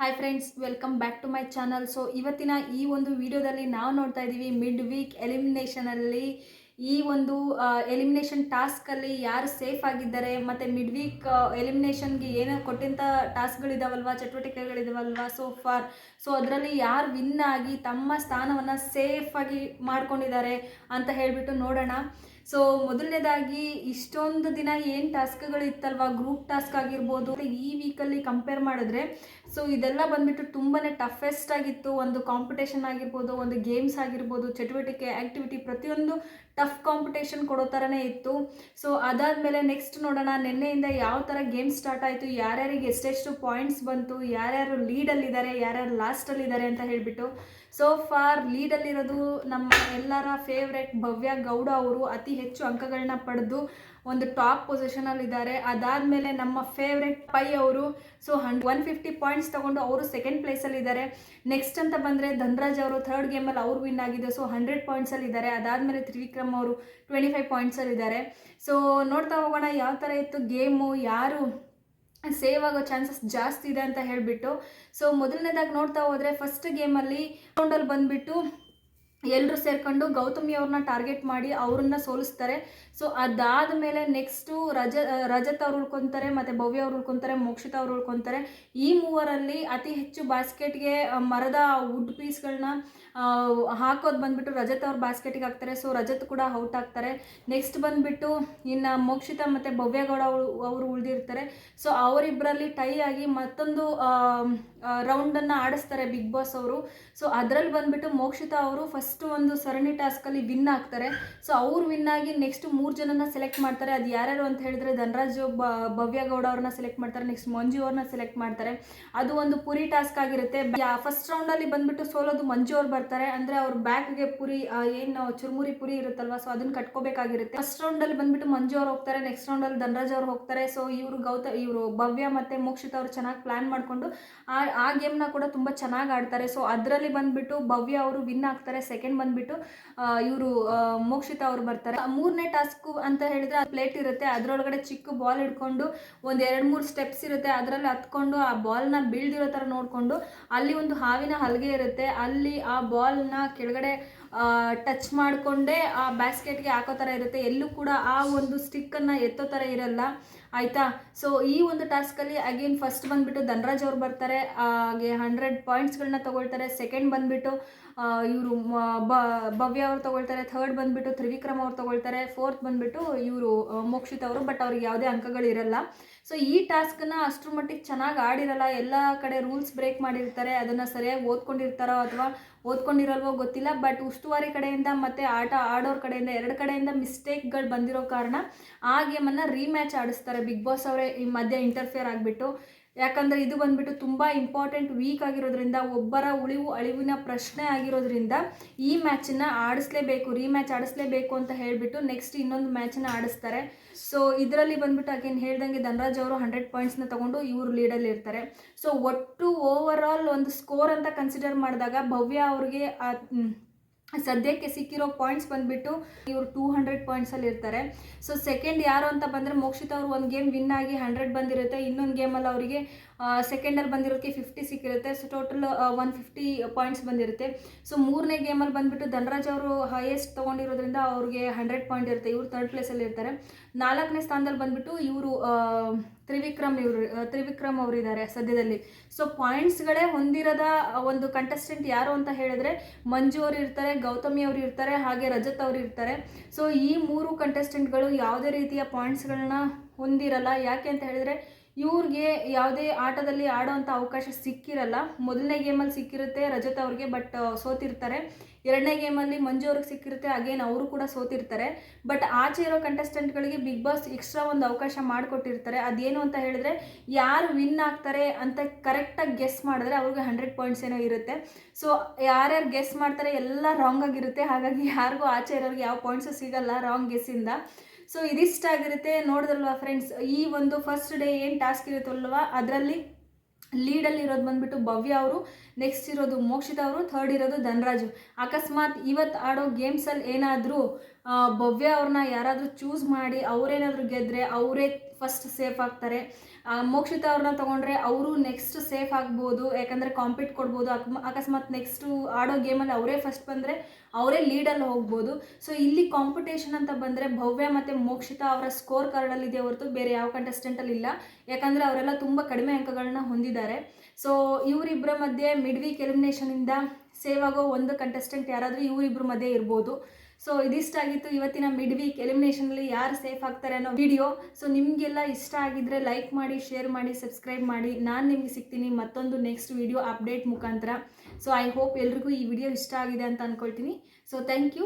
Hi friends, welcome back to my channel. So ಇವತ್ತಿನ ಈ ಒಂದು ವಿಡಿಯೋದಲ್ಲಿ ನಾವು ನೋಡ್ತಾ ಇದ್ದೀವಿ ಮಿಡ್ ವೀಕ್ ಎಲಿಮಿನೇಷನಲ್ಲಿ ಈ ಒಂದು ಎಲಿಮಿನೇಷನ್ ಟಾಸ್ಕಲ್ಲಿ ಯಾರು ಸೇಫ್ ಆಗಿದ್ದಾರೆ ಮತ್ತು ಮಿಡ್ ವೀಕ್ ಎಲಿಮಿನೇಷನ್ಗೆ ಏನೋ ಕೊಟ್ಟಂಥ ಟಾಸ್ಕ್ಗಳಿದಾವಲ್ವ, ಚಟುವಟಿಕೆಗಳಿದಾವಲ್ವ ಸೊ ಅದರಲ್ಲಿ ಯಾರು ವಿನ್ ಆಗಿ ತಮ್ಮ ಸ್ಥಾನವನ್ನು ಸೇಫಾಗಿ ಮಾಡ್ಕೊಂಡಿದ್ದಾರೆ ಅಂತ ಹೇಳಿಬಿಟ್ಟು ನೋಡೋಣ. ಸೊ ಮೊದಲನೇದಾಗಿ ಇಷ್ಟೊಂದು ದಿನ ಏನು ಟಾಸ್ಕ್ಗಳು ಇತ್ತಲ್ವ, ಗ್ರೂಪ್ ಟಾಸ್ಕ್ ಆಗಿರ್ಬೋದು, ಈ ವೀಕಲ್ಲಿ ಕಂಪೇರ್ ಮಾಡಿದ್ರೆ ಸೊ ಇದೆಲ್ಲ ಬಂದ್ಬಿಟ್ಟು ತುಂಬಾ ಟಫೆಸ್ಟ್ ಆಗಿತ್ತು. ಒಂದು ಕಾಂಪಿಟೇಷನ್ ಆಗಿರ್ಬೋದು, ಒಂದು ಗೇಮ್ಸ್ ಆಗಿರ್ಬೋದು, ಚಟುವಟಿಕೆ ಆ್ಯಕ್ಟಿವಿಟಿ ಪ್ರತಿಯೊಂದು ಟಫ್ ಕಾಂಪಿಟೇಷನ್ ಕೊಡೋ ಥರನೇ ಇತ್ತು. ಸೊ ಅದಾದಮೇಲೆ ನೆಕ್ಸ್ಟ್ ನೋಡೋಣ, ನಿನ್ನೆಯಿಂದ ಯಾವ ಥರ ಗೇಮ್ ಸ್ಟಾರ್ಟ್ ಆಯಿತು, ಯಾರ್ಯಾರಿಗೆ ಎಷ್ಟೆಷ್ಟು ಪಾಯಿಂಟ್ಸ್ ಬಂತು, ಯಾರ್ಯಾರು ಲೀಡಲ್ಲಿದ್ದಾರೆ, ಯಾರ್ಯಾರು ಲಾಸ್ಟಲ್ಲಿದ್ದಾರೆ ಅಂತ ಹೇಳಿಬಿಟ್ಟು. ಸೊ ಫಾರ್ ಲೀಡಲ್ಲಿರೋದು ನಮ್ಮ ಎಲ್ಲರ ಫೇವ್ರೆಟ್ ಭವ್ಯ ಗೌಡ ಅವರು ಅತಿ ಹೆಚ್ಚು ಅಂಕಗಳನ್ನ ಪಡೆದು ಒಂದು ಟಾಪ್ ಪೊಸಿಷನಲ್ಲಿದ್ದಾರೆ. ಅದಾದಮೇಲೆ ನಮ್ಮ ಫೇವ್ರೆಟ್ ಪೈ ಅವರು ಸೊ 150 ಪಾಯಿಂಟ್ಸ್ ತೊಗೊಂಡು ಅವರು ಸೆಕೆಂಡ್ ಪ್ಲೇಸಲ್ಲಿದ್ದಾರೆ. ನೆಕ್ಸ್ಟ್ ಅಂತ ಬಂದರೆ ಧನ್ರಾಜ್ ಅವರು ಥರ್ಡ್ ಗೇಮಲ್ಲಿ ಅವ್ರು ವಿನ್ ಆಗಿದೆ, ಸೊ 100 ಪಾಯಿಂಟ್ಸಲ್ಲಿದ್ದಾರೆ. ಅದಾದಮೇಲೆ ತ್ರಿವಿಕ್ರಮ್ ಅವರು 25 ಪಾಯಿಂಟ್ಸಲ್ಲಿದ್ದಾರೆ. ಸೊ ನೋಡ್ತಾ ಹೋಗೋಣ ಯಾವ ಥರ ಇತ್ತು ಗೇಮು, ಯಾರು ಸೇವ್ ಆಗೋ ಚಾನ್ಸಸ್ ಜಾಸ್ತಿ ಇದೆ ಅಂತ ಹೇಳಿಬಿಟ್ಟು. ಸೊ ಮೊದಲನೇದಾಗಿ ನೋಡ್ತಾ ಹೋದರೆ ಫಸ್ಟ್ ಗೇಮಲ್ಲಿ ರೌಂಡಲ್ಲಿ ಬಂದುಬಿಟ್ಟು ಎಲ್ಲರೂ ಸೇರ್ಕೊಂಡು ಗೌತಮಿ ಅವ್ರನ್ನ ಟಾರ್ಗೆಟ್ ಮಾಡಿ ಅವ್ರನ್ನ ಸೋಲಿಸ್ತಾರೆ. ಸೊ ಅದಾದ ಮೇಲೆ ನೆಕ್ಸ್ಟು ರಜತ್ ಅವ್ರು ಉಳ್ಕೊತಾರೆ, ಮತ್ತು ಭವ್ಯ ಅವ್ರು ಉಳ್ಕೊತಾರೆ, ಮೋಕ್ಷಿತಾ ಅವ್ರು ಉಳ್ಕೊತಾರೆ. ಈ ಮೂವರಲ್ಲಿ ಅತಿ ಹೆಚ್ಚು ಬಾಸ್ಕೆಟ್ಗೆ ಮರದ ವುಡ್ ಪೀಸ್ಗಳನ್ನ ಹಾಕೋದು ಬಂದುಬಿಟ್ಟು ರಜತ್ ಅವ್ರ ಬಾಸ್ಕೆಟಿಗೆ ಹಾಕ್ತಾರೆ. ಸೊ ರಜತ್ ಕೂಡ ಔಟ್ ಆಗ್ತಾರೆ. ನೆಕ್ಸ್ಟ್ ಬಂದುಬಿಟ್ಟು ಇನ್ನು ಮೋಕ್ಷಿತಾ ಮತ್ತು ಭವ್ಯಗೌಡ ಅವರು ಉಳಿದಿರ್ತಾರೆ. ಸೊ ಅವರಿಬ್ಬರಲ್ಲಿ ಟೈ ಆಗಿ ಮತ್ತೊಂದು ರೌಂಡನ್ನು ಆಡಿಸ್ತಾರೆ ಬಿಗ್ ಬಾಸ್ ಅವರು. ಸೊ ಅದರಲ್ಲಿ ಬಂದುಬಿಟ್ಟು ಮೋಕ್ಷಿತಾ ಅವರು ಫಸ್ಟ್ ಒಂದು ಸರಣಿ ಟಾಸ್ಕಲ್ಲಿ ವಿನ್ ಆಗ್ತಾರೆ. ಸೊ ಅವ್ರು ವಿನ್ ಆಗಿ ನೆಕ್ಸ್ಟ್ 3 ಜನನ ಸೆಲೆಕ್ಟ್ ಮಾಡ್ತಾರೆ. ಅದು ಯಾರ್ಯಾರು ಅಂತ ಹೇಳಿದ್ರೆ ಧನರಾಜ್ ಭವ್ಯ ಗೌಡ ಅವ್ರನ್ನ ಸೆಲೆಕ್ಟ್ ಮಾಡ್ತಾರೆ, ನೆಕ್ಸ್ಟ್ ಮಂಜು ಅವ್ರನ್ನ ಸೆಲೆಕ್ಟ್ ಮಾಡ್ತಾರೆ. ಅದು ಒಂದು ಪುರಿ ಟಾಸ್ಕ್ ಆಗಿರುತ್ತೆ. ಫಸ್ಟ್ ರೌಂಡಲ್ಲಿ ಬಂದುಬಿಟ್ಟು ಸೋಲೋದು ಮಂಜು ಅವ್ರು ಬರ್ತಾರೆ. ಅಂದರೆ ಅವ್ರ ಬ್ಯಾಗ್ಗೆ ಪುರಿ ಏನು ಚುರುಮುರಿ ಪುರಿ ಇರುತ್ತಲ್ವ, ಸೊ ಅದನ್ನು ಕಟ್ಕೋಬೇಕಾಗಿರುತ್ತೆ. ಫಸ್ಟ್ ರೌಂಡಲ್ಲಿ ಬಂದುಬಿಟ್ಟು ಮಂಜು ಅವ್ರು ಹೋಗ್ತಾರೆ, ನೆಕ್ಸ್ಟ್ ರೌಂಡಲ್ಲಿ ಧನರಾಜ್ ಅವ್ರು ಹೋಗ್ತಾರೆ. ಸೊ ಇವರು ಭವ್ಯ ಮತ್ತು ಮೋಕ್ಷಿತಾ ಅವರು ಚೆನ್ನಾಗಿ ಪ್ಲ್ಯಾನ್ ಮಾಡಿಕೊಂಡು ಆ ಗೇಮ್ನ ಕೂಡ ತುಂಬ ಚೆನ್ನಾಗಿ ಆಡ್ತಾರೆ. ಸೊ ಅದರಲ್ಲಿ ಬಂದುಬಿಟ್ಟು ಭವ್ಯ ಅವರು ವಿನ್ ಆಗ್ತಾರೆ. ಸೆಕೆಂಡ್ ಬಂದುಬಿಟ್ಟು ಇವರು ಮೋಕ್ಷಿತಾ ಅವರು ಬರ್ತಾರೆ. ಮೂರನೇ ಟಾಸ್ಕು ಅಂತ ಹೇಳಿದ್ರೆ ಪ್ಲೇಟ್ ಇರುತ್ತೆ, ಅದರೊಳಗಡೆ ಚಿಕ್ಕ ಬಾಲ್ ಹಿಡ್ಕೊಂಡು ಒಂದು 2-3 ಸ್ಟೆಪ್ಸ್ ಇರುತ್ತೆ, ಅದರಲ್ಲಿ ಹತ್ಕೊಂಡು ಆ ಬಾಲ್ನ ಬೀಳ್ದಿರೋ ಥರ ನೋಡಿಕೊಂಡು ಅಲ್ಲಿ ಒಂದು ಹಾವಿನ ಹಲಗೆ ಇರುತ್ತೆ, ಅಲ್ಲಿ ಆ ಬಾಲ್ನ ಕೆಳಗಡೆ ಟಚ್ ಮಾಡಿಕೊಂಡೇ ಆ ಬ್ಯಾಸ್ಕೆಟ್ಗೆ ಹಾಕೋ ಥರ ಇರುತ್ತೆ. ಎಲ್ಲೂ ಕೂಡ ಆ ಒಂದು ಸ್ಟಿಕ್ಕನ್ನು ಎತ್ತೋ ಥರ ಇರಲ್ಲ, ಆಯಿತಾ. ಸೊ ಈ ಒಂದು ಟಾಸ್ಕಲ್ಲಿ ಅಗೇನ್ ಫಸ್ಟ್ ಬಂದುಬಿಟ್ಟು ಧನರಾಜ್ ಅವ್ರು ಬರ್ತಾರೆ, ಹಾಗೆ 100 ಪಾಯಿಂಟ್ಸ್ಗಳನ್ನ ತೊಗೊಳ್ತಾರೆ. ಸೆಕೆಂಡ್ ಬಂದುಬಿಟ್ಟು ಇವರು ಭವ್ಯ ಅವ್ರು ತೊಗೊಳ್ತಾರೆ. ಥರ್ಡ್ ಬಂದುಬಿಟ್ಟು ತ್ರಿವಿಕ್ರಮ್ ಅವ್ರು ತೊಗೊಳ್ತಾರೆ. ಫೋರ್ತ್ ಬಂದುಬಿಟ್ಟು ಇವರು ಮೋಕ್ಷಿತ್ ಅವರು, ಬಟ್ ಅವ್ರಿಗೆ ಯಾವುದೇ ಅಂಕಗಳಿರಲ್ಲ. ಸೊ ಈ ಟಾಸ್ಕನ್ನ ಅಷ್ಟರ ಮಟ್ಟಿಗೆ ಚೆನ್ನಾಗಿ ಆಡಿರಲ್ಲ, ಎಲ್ಲ ಕಡೆ ರೂಲ್ಸ್ ಬ್ರೇಕ್ ಮಾಡಿರ್ತಾರೆ. ಅದನ್ನು ಸರಿಯಾಗಿ ಓದ್ಕೊಂಡಿರ್ತಾರೋ ಅಥವಾ ಓದ್ಕೊಂಡಿರಲ್ವೋ ಗೊತ್ತಿಲ್ಲ, ಬಟ್ ಉಸ್ತುವಾರಿ ಕಡೆಯಿಂದ ಮತ್ತು ಆಟ ಆಡೋರ ಕಡೆಯಿಂದ 2 ಕಡೆಯಿಂದ ಮಿಸ್ಟೇಕ್ಗಳು ಬಂದಿರೋ ಕಾರಣ ಆ ಗೇಮನ್ನು ರೀಮ್ಯಾಚ್ ಆಡಿಸ್ತಾರೆ ಬಿಗ್ ಬಾಸ್ ಅವರೇ ಈ ಮಧ್ಯೆ ಇಂಟರ್ಫಿಯರ್ ಆಗಿಬಿಟ್ಟು. ಯಾಕಂದರೆ ಇದು ಬಂದುಬಿಟ್ಟು ತುಂಬ ಇಂಪಾರ್ಟೆಂಟ್ ವೀಕ್ ಆಗಿರೋದ್ರಿಂದ, ಒಬ್ಬರ ಅಳಿವಿನ ಪ್ರಶ್ನೆ ಆಗಿರೋದ್ರಿಂದ ಈ ಮ್ಯಾಚನ್ನು ಆಡಿಸ್ಲೇಬೇಕು, ರೀಮ್ಯಾಚ್ ಆಡಿಸ್ಲೇಬೇಕು ಅಂತ ಹೇಳಿಬಿಟ್ಟು ನೆಕ್ಸ್ಟ್ ಇನ್ನೊಂದು ಮ್ಯಾಚನ್ನು ಆಡಿಸ್ತಾರೆ. ಸೊ ಇದರಲ್ಲಿ ಬಂದುಬಿಟ್ಟು ಅಗೇನ್ ಹೇಳ್ದಂಗೆ ಧನರಾಜ್ ಅವರು 100 ಪಾಯಿಂಟ್ಸ್ನ ತೊಗೊಂಡು ಇವರು ಲೀಡಲ್ಲಿ ಇರ್ತಾರೆ. ಸೊ ಒಟ್ಟು ಓವರ್ ಆಲ್ ಒಂದು ಸ್ಕೋರ್ ಅಂತ ಕನ್ಸಿಡರ್ ಮಾಡಿದಾಗ ಭವ್ಯ ಅವ್ರಿಗೆ ಸದ್ಯಕ್ಕೆ ಸಿಕ್ಕಿರೋ ಪಾಯಿಂಟ್ಸ್ ಬಂದುಬಿಟ್ಟು ಇವರು 200 ಪಾಯಿಂಟ್ಸಲ್ಲಿ ಇರ್ತಾರೆ. ಸೊ ಸೆಕೆಂಡ್ ಯಾರು ಅಂತ ಬಂದರೆ ಮೋಕ್ಷಿತಾ ಅವರು ಒಂದು ಗೇಮ್ ವಿನ್ ಆಗಿ 100 ಬಂದಿರುತ್ತೆ, ಇನ್ನೊಂದು ಗೇಮಲ್ಲಿ ಅವರಿಗೆ ಸೆಕೆಂಡಲ್ಲಿ ಬಂದಿರೋಕ್ಕೆ 50 ಸಿಕ್ಕಿರುತ್ತೆ. ಸೊ ಟೋಟಲ್ 150 ಪಾಯಿಂಟ್ಸ್ ಬಂದಿರುತ್ತೆ. ಸೊ ಮೂರನೇ ಗೇಮಲ್ಲಿ ಬಂದುಬಿಟ್ಟು ಧನರಾಜ್ ಅವರು ಹೈಯೆಸ್ಟ್ ತೊಗೊಂಡಿರೋದ್ರಿಂದ ಅವ್ರಿಗೆ 100 ಪಾಯಿಂಟ್ ಇರುತ್ತೆ, ಇವರು ಥರ್ಡ್ ಪ್ಲೇಸಲ್ಲಿ ಇರ್ತಾರೆ. 4ನೇ ಸ್ಥಾನದಲ್ಲಿ ಬಂದುಬಿಟ್ಟು ಇವರು ತ್ರಿವಿಕ್ರಮ್ ಅವರು ಇದ್ದಾರೆ ಸದ್ಯದಲ್ಲಿ. ಸೊ ಪಾಯಿಂಟ್ಸ್ಗಳೇ ಹೊಂದಿರದ ಒಂದು ಕಂಟೆಸ್ಟೆಂಟ್ ಯಾರು ಅಂತ ಹೇಳಿದ್ರೆ ಮಂಜು ಅವರು ಇರ್ತಾರೆ, ಗೌತಮಿ ಅವರು ಇರ್ತಾರೆ, ಹಾಗೆ ರಜತ್ ಅವರು ಇರ್ತಾರೆ. ಸೊ ಈ 3 ಕಂಟೆಸ್ಟೆಂಟ್ಗಳು ಯಾವುದೇ ರೀತಿಯ ಪಾಯಿಂಟ್ಸ್ಗಳನ್ನ ಹೊಂದಿರಲ್ಲ. ಯಾಕೆ ಅಂತ ಹೇಳಿದ್ರೆ ಇವ್ರಿಗೆ ಯಾವುದೇ ಆಟದಲ್ಲಿ ಆಡೋವಂಥ ಅವಕಾಶ ಸಿಕ್ಕಿರಲ್ಲ. ಮೊದಲನೇ ಗೇಮಲ್ಲಿ ಸಿಕ್ಕಿರುತ್ತೆ ರಜತ್ ಅವ್ರಿಗೆ, ಬಟ್ ಸೋತಿರ್ತಾರೆ. 2ನೇ ಗೇಮಲ್ಲಿ ಮಂಜು ಅವ್ರಿಗೆ ಸಿಕ್ಕಿರುತ್ತೆ, ಅಗೇನ್ ಅವರು ಕೂಡ ಸೋತಿರ್ತಾರೆ. ಬಟ್ ಆಚೆ ಇರೋ ಕಂಟೆಸ್ಟೆಂಟ್ಗಳಿಗೆ ಬಿಗ್ ಬಾಸ್ ಎಕ್ಸ್ಟ್ರಾ ಒಂದು ಅವಕಾಶ ಮಾಡಿಕೊಟ್ಟಿರ್ತಾರೆ. ಅದೇನು ಅಂತ ಹೇಳಿದ್ರೆ ಯಾರು ವಿನ್ ಆಗ್ತಾರೆ ಅಂತ ಕರೆಕ್ಟಾಗಿ ಗೆಸ್ ಮಾಡಿದ್ರೆ ಅವ್ರಿಗೆ 100 ಪಾಯಿಂಟ್ಸ್ ಏನೋ ಇರುತ್ತೆ. ಸೊ ಯಾರ್ಯಾರು ಗೆಸ್ ಮಾಡ್ತಾರೆ ಎಲ್ಲ ರಾಂಗ್ ಆಗಿರುತ್ತೆ, ಹಾಗಾಗಿ ಯಾರಿಗೂ ಆಚೆ ಇರೋರಿಗೆ ಯಾವ ಪಾಯಿಂಟ್ಸು ಸಿಗಲ್ಲ ರಾಂಗ್ ಗೆಸ್ಸಿಂದ. ಸೊ ಇದಿಷ್ಟಾಗಿರುತ್ತೆ. ನೋಡಿದ್ರಲ್ವ ಫ್ರೆಂಡ್ಸ್, ಈ ಒಂದು ಫಸ್ಟ್ ಡೇ ಏನು ಟಾಸ್ಕ್ ಇರುತ್ತಲ್ವ ಅದರಲ್ಲಿ ಲೀಡಲ್ಲಿ ಇರೋದು ಬಂದುಬಿಟ್ಟು ಭವ್ಯ ಅವರು, ನೆಕ್ಸ್ಟ್ ಇರೋದು ಮೋಕ್ಷಿತಾ ಅವರು, ಥರ್ಡ್ ಇರೋದು ಧನರಾಜು. ಅಕಸ್ಮಾತ್ ಇವತ್ತು ಆಡೋ ಗೇಮ್ಸಲ್ಲಿ ಏನಾದರೂ ಭವ್ಯ ಅವ್ರನ್ನ ಯಾರಾದರೂ ಚೂಸ್ ಮಾಡಿ ಅವರೇನಾದರೂ ಗೆದ್ದರೆ ಅವರೇ ಫಸ್ಟ್ ಸೇಫ್ ಆಗ್ತಾರೆ. ಮೋಕ್ಷಿತಾ ಅವ್ರನ್ನ ತೊಗೊಂಡ್ರೆ ಅವರು ನೆಕ್ಸ್ಟ್ ಸೇಫ್ ಆಗ್ಬೋದು, ಯಾಕಂದರೆ ಕಾಂಪೀಟ್ ಕೊಡ್ಬೋದು. ಅಕಸ್ಮಾತ್ ನೆಕ್ಸ್ಟು ಆಡೋ ಗೇಮಲ್ಲಿ ಅವರೇ ಫಸ್ಟ್ ಬಂದರೆ ಅವರೇ ಲೀಡಲ್ಲಿ ಹೋಗ್ಬೋದು. ಸೊ ಇಲ್ಲಿ ಕಾಂಪಿಟೇಷನ್ ಅಂತ ಬಂದರೆ ಭವ್ಯ ಮತ್ತು ಮೋಕ್ಷಿತಾ ಅವರ ಸ್ಕೋರ್ ಕಾರ್ಡಲ್ಲಿದೆ ಹೊರತು ಬೇರೆ ಯಾವ ಕಂಟೆಸ್ಟೆಂಟಲ್ಲಿ ಇಲ್ಲ, ಯಾಕಂದರೆ ಅವರೆಲ್ಲ ತುಂಬ ಕಡಿಮೆ ಅಂಕಗಳನ್ನ ಹೊಂದಿದ್ದಾರೆ. ಸೊ ಇವರಿಬ್ಬರ ಮಧ್ಯೆ ಮಿಡ್ ವೀಕ್ ಎಲಿಮಿನೇಷನಿಂದ ಸೇವ್ ಆಗೋ ಒಂದು ಕಂಟೆಸ್ಟೆಂಟ್ ಯಾರಾದರೂ ಇವರಿಬ್ಬರ ಮಧ್ಯೆ ಇರ್ಬೋದು. ಸೊ ಇದಿಷ್ಟಾಗಿತ್ತು ಇವತ್ತಿನ ಮಿಡ್ ವೀಕ್ ಎಲಿಮಿನೇಷನಲ್ಲಿ ಯಾರು ಸೇಫ್ ಆಗ್ತಾರೆ ಅನ್ನೋ ವಿಡಿಯೋ. ಸೊ ನಿಮಗೆಲ್ಲ ಇಷ್ಟ ಆಗಿದ್ದರೆ ಲೈಕ್ ಮಾಡಿ, ಶೇರ್ ಮಾಡಿ, ಸಬ್ಸ್ಕ್ರೈಬ್ ಮಾಡಿ. ನಾನು ನಿಮಗೆ ಸಿಗ್ತೀನಿ ಮತ್ತೊಂದು ನೆಕ್ಸ್ಟ್ ವಿಡಿಯೋ ಅಪ್ಡೇಟ್ ಮುಖಾಂತರ. ಸೊ ಐ ಹೋಪ್ ಎಲ್ರಿಗೂ ಈ ವಿಡಿಯೋ ಇಷ್ಟ ಆಗಿದೆ ಅಂತ ಅಂದ್ಕೊಳ್ತೀನಿ. So thank you.